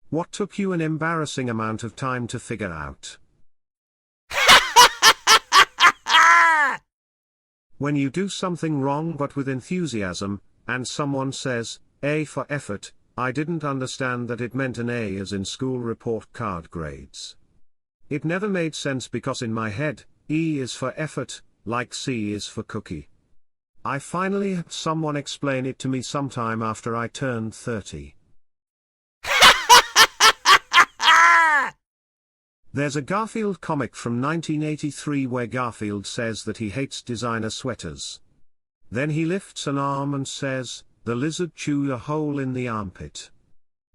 What took you an embarrassing amount of time to figure out? When you do something wrong but with enthusiasm, and someone says, A for effort, I didn't understand that it meant an A as in school report card grades. It never made sense because in my head, E is for effort, like C is for cookie. I finally had someone explain it to me sometime after I turned 30. There's a Garfield comic from 1983 where Garfield says that he hates designer sweaters. Then he lifts an arm and says, "The lizard chew a hole in the armpit."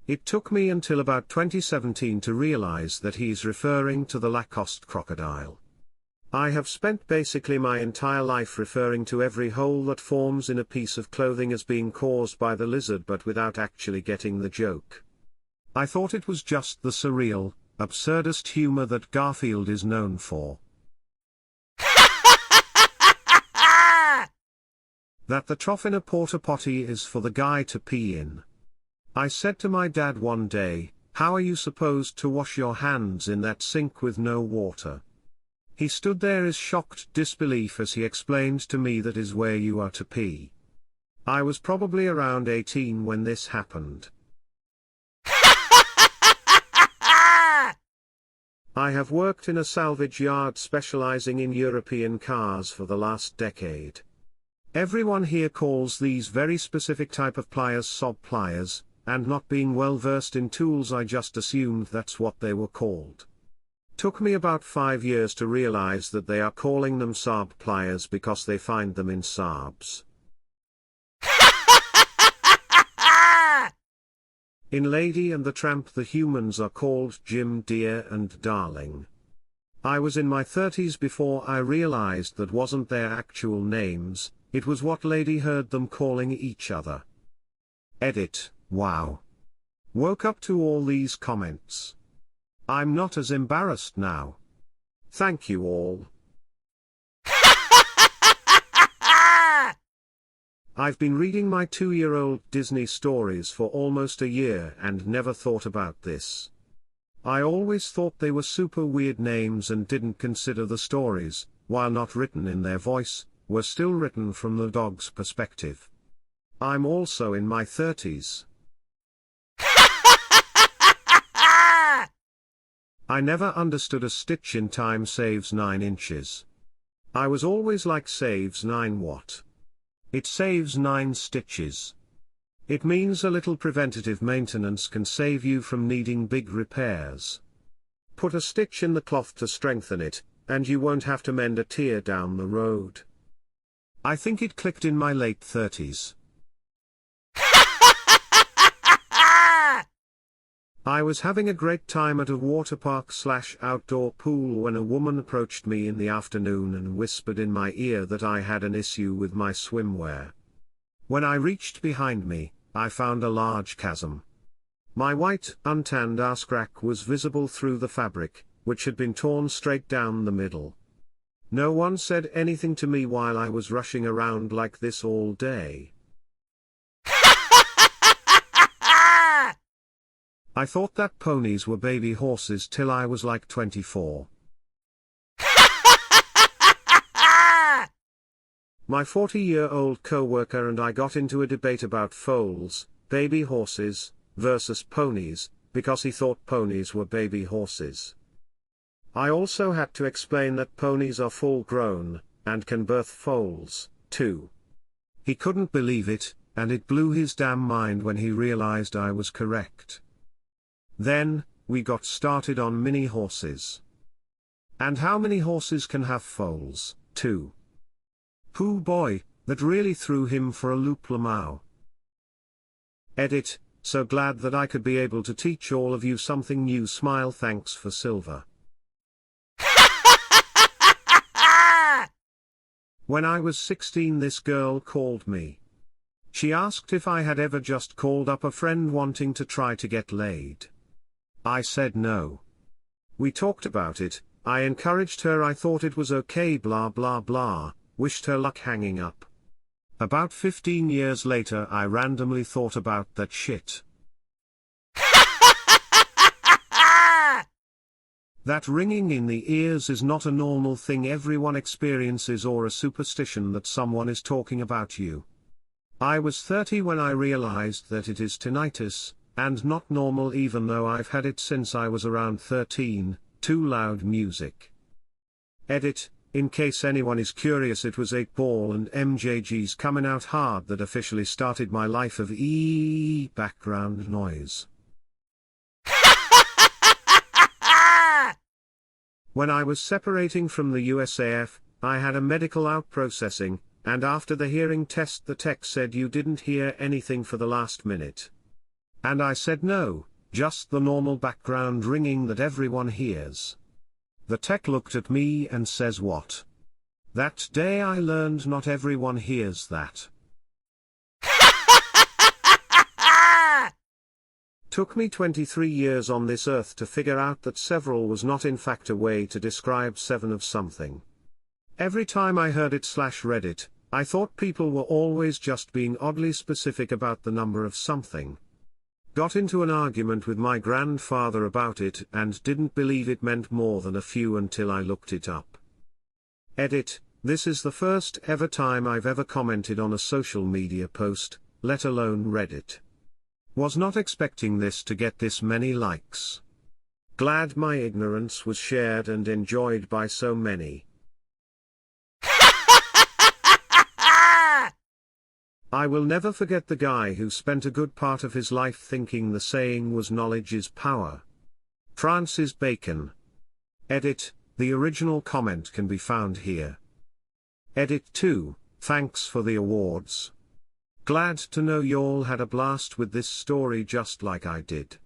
It took me until about 2017 to realize that he's referring to the Lacoste crocodile. I have spent basically my entire life referring to every hole that forms in a piece of clothing as being caused by the lizard but without actually getting the joke. I thought it was just the surreal, absurdist humor that Garfield is known for. That the trough in a porta potty is for the guy to pee in. I said to my dad one day, "How are you supposed to wash your hands in that sink with no water?" He stood there in shocked disbelief as he explained to me that is where you are to pee. I was probably around 18 when this happened. I have worked in a salvage yard specializing in European cars for the last decade. Everyone here calls these very specific type of pliers sob pliers, and not being well versed in tools I just assumed that's what they were called. Took me about 5 years to realize that they are calling them Saab pliers because they find them in Saabs. In Lady and the Tramp the humans are called Jim, Dear and Darling. I was in my 30s before I realized that wasn't their actual names, it was what Lady heard them calling each other. Edit, wow. Woke up to all these comments. I'm not as embarrassed now. Thank you all. I've been reading my 2-year-old Disney stories for almost a year and never thought about this. I always thought they were super weird names and didn't consider the stories, while not written in their voice, were still written from the dog's perspective. I'm also in my 30s. I never understood a stitch in time saves 9 inches. I was always like saves 9 what? It saves 9 stitches. It means a little preventative maintenance can save you from needing big repairs. Put a stitch in the cloth to strengthen it, and you won't have to mend a tear down the road. I think it clicked in my late 30s. I was having a great time at a water park/outdoor pool when a woman approached me in the afternoon and whispered in my ear that I had an issue with my swimwear. When I reached behind me, I found a large chasm. My white, untanned ass crack was visible through the fabric, which had been torn straight down the middle. No one said anything to me while I was rushing around like this all day. I thought that ponies were baby horses till I was like 24. My 40-year-old co-worker and I got into a debate about foals, baby horses, versus ponies, because he thought ponies were baby horses. I also had to explain that ponies are full-grown, and can birth foals, too. He couldn't believe it, and it blew his damn mind when he realized I was correct. Then, we got started on mini horses. And how many horses can have foals, too? Hoo boy, that really threw him for a loop Lamau. Edit, so glad that I could be able to teach all of you something new. Smile, thanks for silver. When I was 16 this girl called me. She asked if I had ever just called up a friend wanting to try to get laid. I said no. We talked about it, I encouraged her, I thought it was okay, blah blah blah, wished her luck, hanging up. About 15 years later I randomly thought about that shit. That ringing in the ears is not a normal thing everyone experiences or a superstition that someone is talking about you. I was 30 when I realized that it is tinnitus, and not normal even though I've had it since I was around 13, too loud music. Edit, in case anyone is curious, it was 8-Ball and MJG's Coming Out Hard that officially started my life of background noise. When I was separating from the USAF, I had a medical outprocessing, and after the hearing test the tech said you didn't hear anything for the last minute. And I said no, just the normal background ringing that everyone hears. The tech looked at me and says what? That day I learned not everyone hears that. Took me 23 years on this earth to figure out that several was not in fact a way to describe 7 of something. Every time I heard it/read it, I thought people were always just being oddly specific about the number of something. Got into an argument with my grandfather about it and didn't believe it meant more than a few until I looked it up. Edit, this is the first ever time I've ever commented on a social media post, let alone read it. Was not expecting this to get this many likes. Glad my ignorance was shared and enjoyed by so many. I will never forget the guy who spent a good part of his life thinking the saying was knowledge is power. Francis Bacon. Edit, the original comment can be found here. Edit 2, thanks for the awards. Glad to know y'all had a blast with this story just like I did.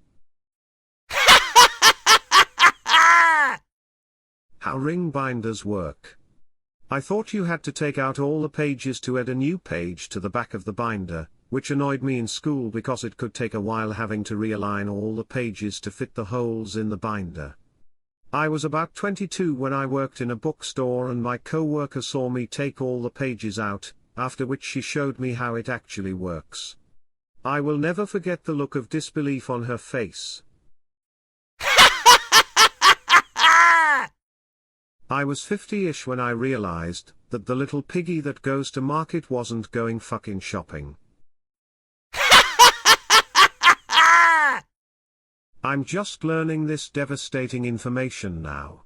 How ring binders work. I thought you had to take out all the pages to add a new page to the back of the binder, which annoyed me in school because it could take a while having to realign all the pages to fit the holes in the binder. I was about 22 when I worked in a bookstore and my co-worker saw me take all the pages out, after which she showed me how it actually works. I will never forget the look of disbelief on her face. I was 50-ish when I realized that the little piggy that goes to market wasn't going fucking shopping. I'm just learning this devastating information now.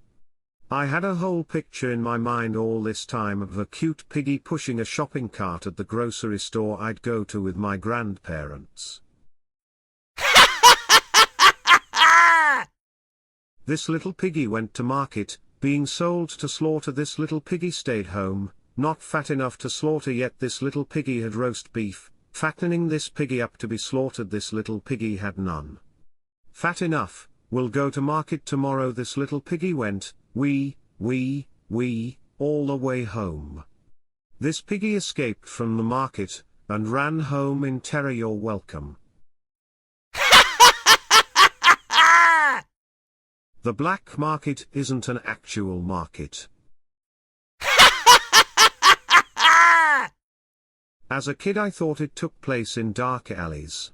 I had a whole picture in my mind all this time of a cute piggy pushing a shopping cart at the grocery store I'd go to with my grandparents. This little piggy went to market, being sold to slaughter. This little piggy stayed home, not fat enough to slaughter yet. This little piggy had roast beef, fattening this piggy up to be slaughtered. This little piggy had none. Fat enough, will go to market tomorrow. This little piggy went, wee, all the way home. This piggy escaped from the market, and ran home in terror. You're welcome. The black market isn't an actual market. As a kid I thought it took place in dark alleys.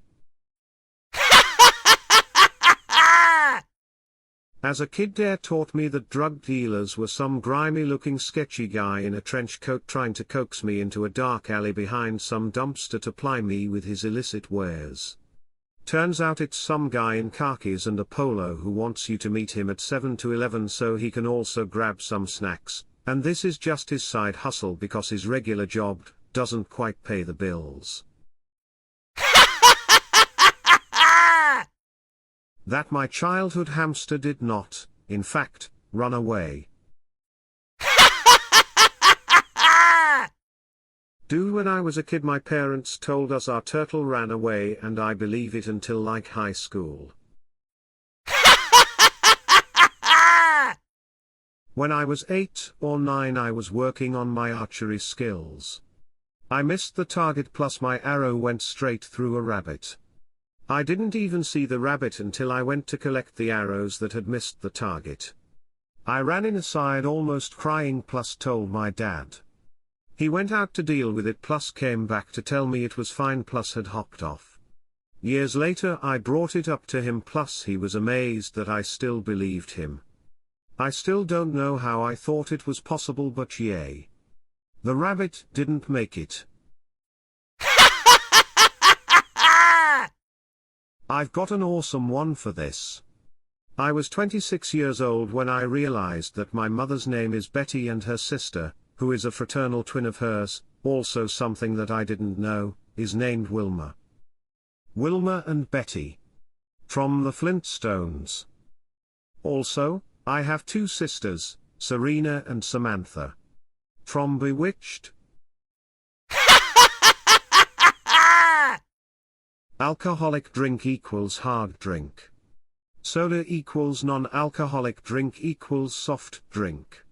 As a kid Dare taught me that drug dealers were some grimy looking sketchy guy in a trench coat trying to coax me into a dark alley behind some dumpster to ply me with his illicit wares. Turns out it's some guy in khakis and a polo who wants you to meet him at 7 to 11 so he can also grab some snacks, and this is just his side hustle because his regular job doesn't quite pay the bills. That my childhood hamster did not, in fact, run away. When I was a kid my parents told us our turtle ran away and I believe it until like high school. When I was 8 or 9 I was working on my archery skills. I missed the target plus my arrow went straight through a rabbit. I didn't even see the rabbit until I went to collect the arrows that had missed the target. I ran inside almost crying plus told my dad. He went out to deal with it plus came back to tell me it was fine plus had hopped off. Years later I brought it up to him plus he was amazed that I still believed him. I still don't know how I thought it was possible, but yay. The rabbit didn't make it. I've got an awesome one for this. I was 26 years old when I realized that my mother's name is Betty and her sister, who is a fraternal twin of hers, also something that I didn't know, is named Wilma. Wilma and Betty. From the Flintstones. Also, I have two sisters, Serena and Samantha. From Bewitched. Alcoholic drink equals hard drink. Soda equals non-alcoholic drink equals soft drink.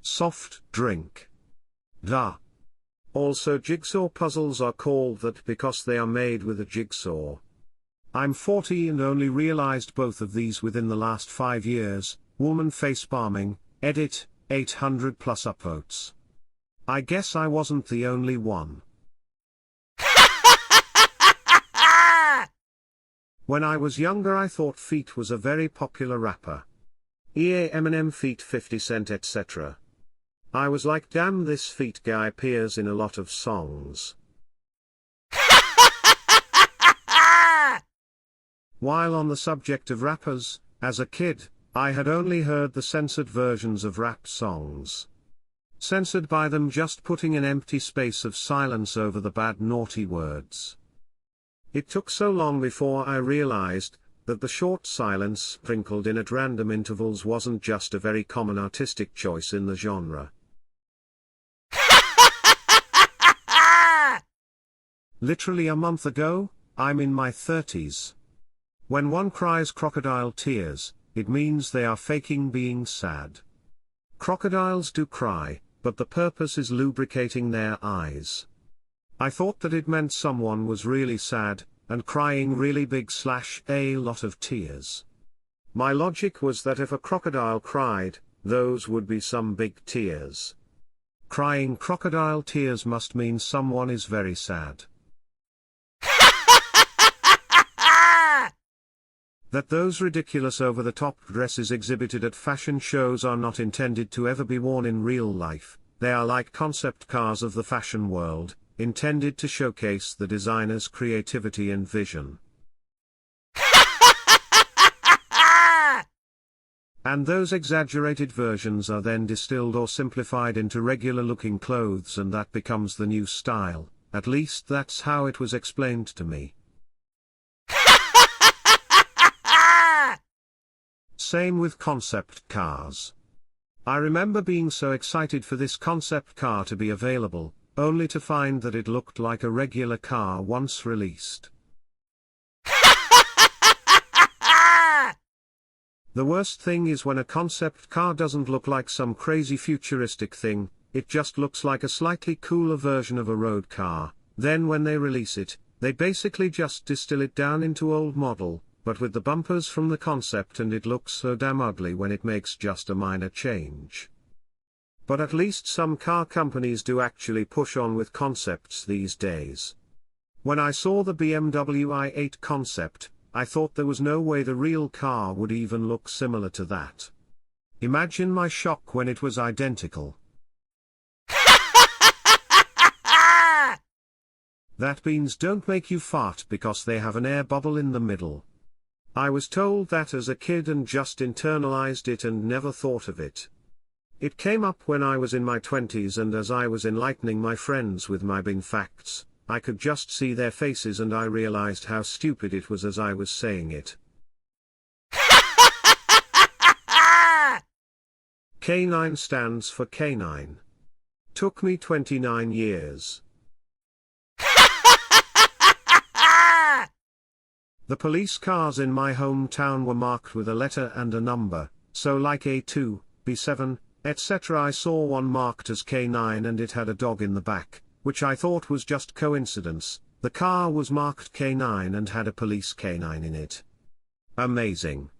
Soft drink. Duh. Also, jigsaw puzzles are called that because they are made with a jigsaw. I'm 40 and only realized both of these within the last 5 years. Woman face palming, edit, 800 plus upvotes. I guess I wasn't the only one. When I was younger I thought Feet was a very popular rapper. EA Eminem Feet 50 Cent etc. I was like, damn, this Feet guy appears in a lot of songs. While on the subject of rappers, as a kid, I had only heard the censored versions of rap songs. Censored by them just putting an empty space of silence over the bad naughty words. It took so long before I realized that the short silence sprinkled in at random intervals wasn't just a very common artistic choice in the genre. Literally a month ago, I'm in my 30s. When one cries crocodile tears, it means they are faking being sad. Crocodiles do cry, but the purpose is lubricating their eyes. I thought that it meant someone was really sad, and crying really big / a lot of tears. My logic was that if a crocodile cried, those would be some big tears. Crying crocodile tears must mean someone is very sad. That those ridiculous over-the-top dresses exhibited at fashion shows are not intended to ever be worn in real life, they are like concept cars of the fashion world, intended to showcase the designer's creativity and vision. And those exaggerated versions are then distilled or simplified into regular-looking clothes, and that becomes the new style, at least that's how it was explained to me. Same with concept cars. I remember being so excited for this concept car to be available, only to find that it looked like a regular car once released. The worst thing is when a concept car doesn't look like some crazy futuristic thing, it just looks like a slightly cooler version of a road car. Then when they release it, they basically just distill it down into old model, but with the bumpers from the concept, and it looks so damn ugly when it makes just a minor change. But at least some car companies do actually push on with concepts these days. When I saw the BMW i8 concept, I thought there was no way the real car would even look similar to that. Imagine my shock when it was identical. That beans don't make you fart because they have an air bubble in the middle. I was told that as a kid and just internalized it and never thought of it. It came up when I was in my 20s, and as I was enlightening my friends with my bin facts, I could just see their faces and I realized how stupid it was as I was saying it. K9 stands for canine. Took me 29 years. The police cars in my hometown were marked with a letter and a number, so like A2, B7, etc. I saw one marked as K9 and it had a dog in the back, which I thought was just coincidence. The car was marked K9 and had a police K9 in it. Amazing.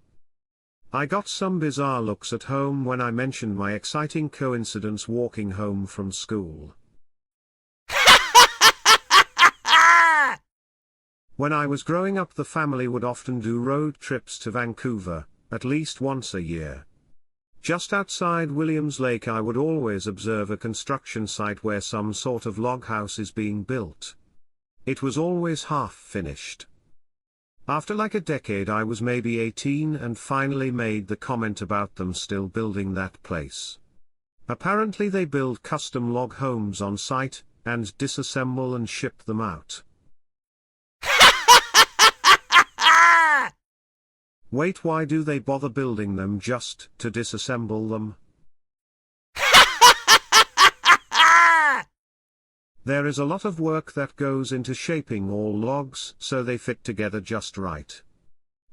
I got some bizarre looks at home when I mentioned my exciting coincidence walking home from school. When I was growing up, the family would often do road trips to Vancouver, at least once a year. Just outside Williams Lake I would always observe a construction site where some sort of log house is being built. It was always half finished. After like a decade I was maybe 18 and finally made the comment about them still building that place. Apparently they build custom log homes on site, and disassemble and ship them out. Wait, why do they bother building them just to disassemble them? There is a lot of work that goes into shaping all logs so they fit together just right.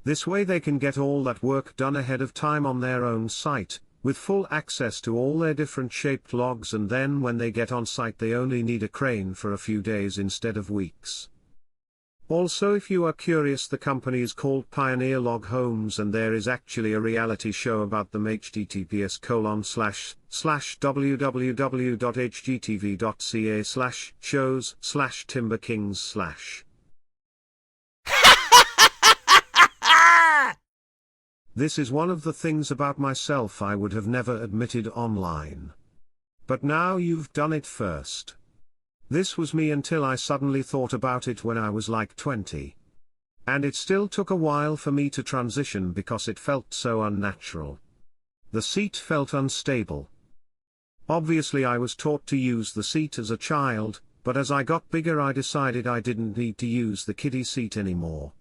This way they can get all that work done ahead of time on their own site, with full access to all their different shaped logs, and then when they get on site they only need a crane for a few days instead of weeks. Also, if you are curious, the company is called Pioneer Log Homes and there is actually a reality show about them. https://www.hgtv.ca/shows/timber kings/. This is one of the things about myself I would have never admitted online. But now you've done it first. This was me until I suddenly thought about it when I was like 20. And it still took a while for me to transition because it felt so unnatural. The seat felt unstable. Obviously I was taught to use the seat as a child, but as I got bigger I decided I didn't need to use the kiddie seat anymore.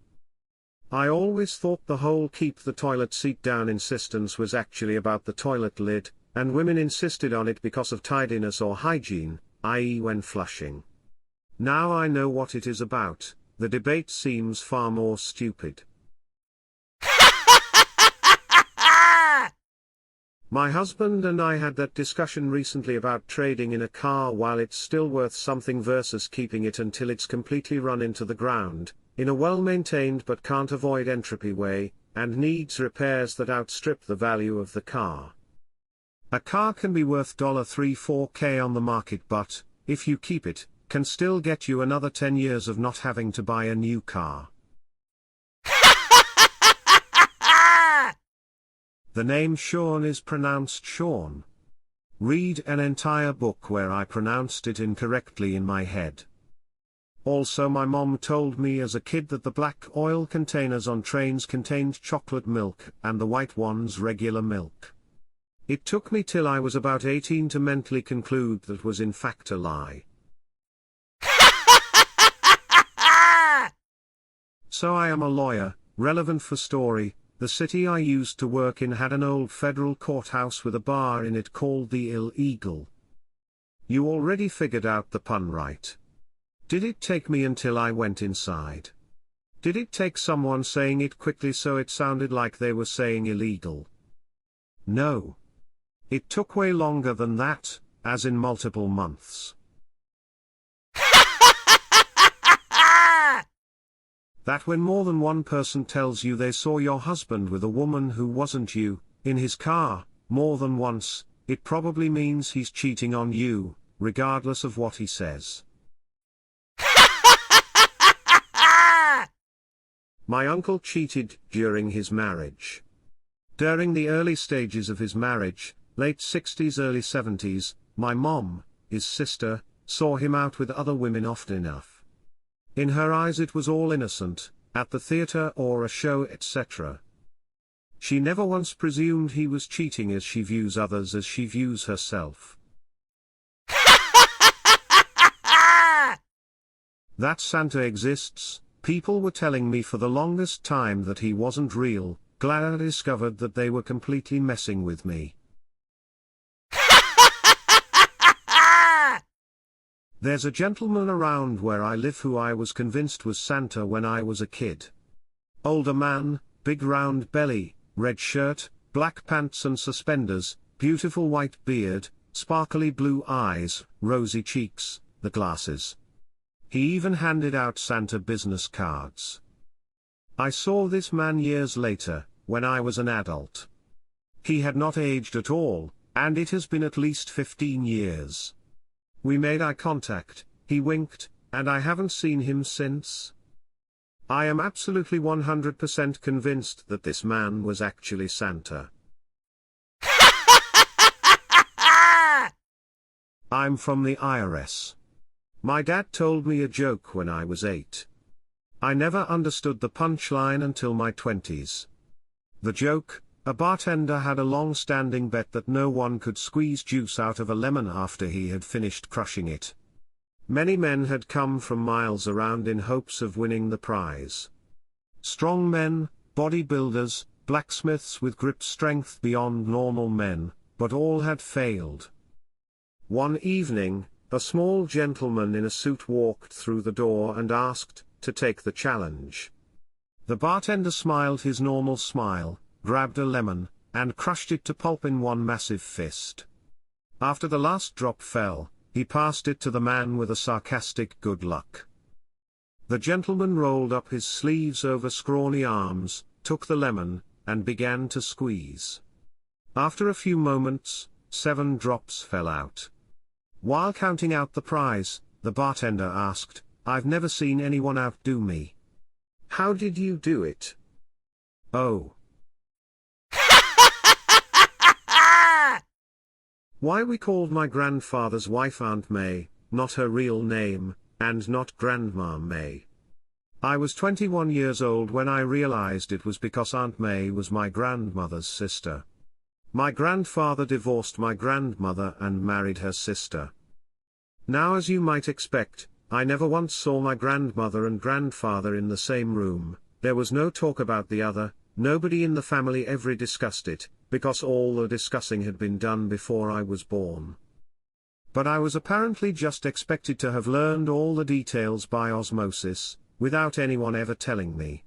I always thought the whole keep the toilet seat down insistence was actually about the toilet lid, and women insisted on it because of tidiness or hygiene, i.e. when flushing. Now I know what it is about. The debate seems far more stupid. My husband and I had that discussion recently about trading in a car while it's still worth something versus keeping it until it's completely run into the ground, in a well-maintained but can't avoid entropy way, and needs repairs that outstrip the value of the car. A car can be worth $3-4K on the market, but, if you keep it, can still get you another 10 years of not having to buy a new car. The name Sean is pronounced Sean. Read an entire book where I pronounced it incorrectly in my head. Also, my mom told me as a kid that the black oil containers on trains contained chocolate milk and the white ones regular milk. It took me till I was about 18 to mentally conclude that was in fact a lie. So I am a lawyer, relevant for story. The city I used to work in had an old federal courthouse with a bar in it called the Illegal. You already figured out the pun, right? Did it take me until I went inside? Did it take someone saying it quickly so it sounded like they were saying illegal? No. It took way longer than that, as in multiple months. That when more than one person tells you they saw your husband with a woman who wasn't you, in his car, more than once, it probably means he's cheating on you, regardless of what he says. My uncle cheated during his marriage. During the early stages of his marriage, late 60s early 70s, my mom, his sister, saw him out with other women often enough. In her eyes it was all innocent, at the theater or a show, etc. She never once presumed he was cheating, as she views others as she views herself. That Santa exists, people were telling me for the longest time that he wasn't real. Glad I discovered that they were completely messing with me. There's a gentleman around where I live who I was convinced was Santa when I was a kid. Older man, big round belly, red shirt, black pants and suspenders, beautiful white beard, sparkly blue eyes, rosy cheeks, the glasses. He even handed out Santa business cards. I saw this man years later, when I was an adult. He had not aged at all, and it has been at least 15 years. We made eye contact, he winked, and I haven't seen him since. I am absolutely 100% convinced that this man was actually Santa. I'm from the IRS. My dad told me a joke when I was 8. I never understood the punchline until my 20s. The joke: a bartender had a long-standing bet that no one could squeeze juice out of a lemon after he had finished crushing it. Many men had come from miles around in hopes of winning the prize. Strong men, bodybuilders, blacksmiths with grip strength beyond normal men, but all had failed. One evening, a small gentleman in a suit walked through the door and asked to take the challenge. The bartender smiled his normal smile, grabbed a lemon, and crushed it to pulp in one massive fist. After the last drop fell, he passed it to the man with a sarcastic "good luck." The gentleman rolled up his sleeves over scrawny arms, took the lemon, and began to squeeze. After a few moments, 7 drops fell out. While counting out the prize, the bartender asked, "I've never seen anyone outdo me. How did you do it?" "Oh. Why, we called my grandfather's wife Aunt May, not her real name, and not Grandma May. I was 21 years old when I realized it was because Aunt May was my grandmother's sister. My grandfather divorced my grandmother and married her sister. Now, as you might expect, I never once saw my grandmother and grandfather in the same room. There was no talk about the other, nobody in the family ever discussed it, because all the discussing had been done before I was born. But I was apparently just expected to have learned all the details by osmosis, without anyone ever telling me.